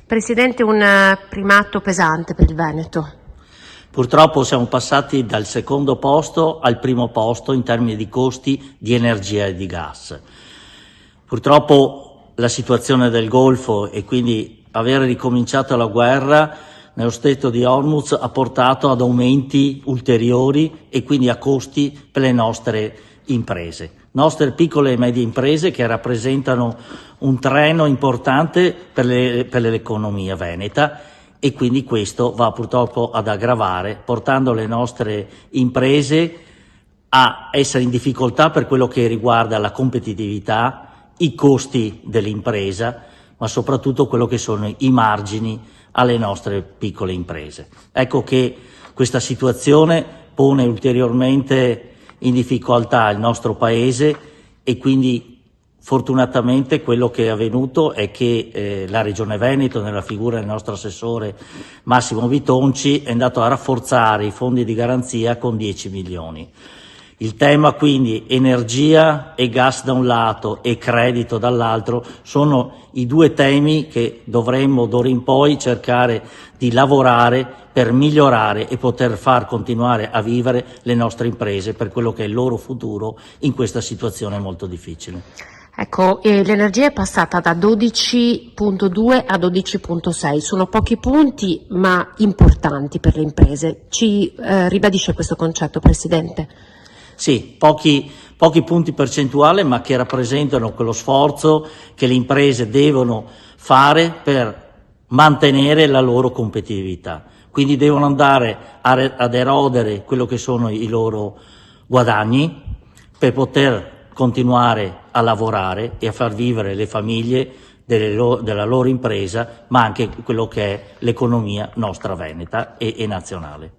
Presidente, un primato pesante per il Veneto. Purtroppo siamo passati dal secondo posto al primo posto in termini di costi di energia e di gas. Purtroppo la situazione del Golfo e quindi aver ricominciato la guerra nello stretto di Hormuz ha portato ad aumenti ulteriori e quindi a costi per le nostre imprese. Nostre piccole e medie imprese che rappresentano un treno importante per l'economia veneta, e quindi questo va purtroppo ad aggravare, portando le nostre imprese a essere in difficoltà per quello che riguarda la competitività, i costi dell'impresa, ma soprattutto quello che sono i margini alle nostre piccole imprese. Ecco che questa situazione pone ulteriormente in difficoltà il nostro Paese e quindi fortunatamente quello che è avvenuto è che la Regione Veneto, nella figura del nostro assessore Massimo Bitonci, è andato a rafforzare i fondi di garanzia con 10 milioni. Il tema quindi energia e gas da un lato e credito dall'altro sono i due temi che dovremmo d'ora in poi cercare di lavorare per migliorare e poter far continuare a vivere le nostre imprese per quello che è il loro futuro in questa situazione molto difficile. Ecco, l'energia è passata da 12,2 a 12,6, sono pochi punti ma importanti per le imprese. Ci ribadisce questo concetto, Presidente? Sì, pochi punti percentuali, ma che rappresentano quello sforzo che le imprese devono fare per mantenere la loro competitività. Quindi devono andare ad erodere quello che sono i loro guadagni per poter continuare a lavorare e a far vivere le famiglie della loro impresa, ma anche quello che è l'economia nostra veneta e nazionale.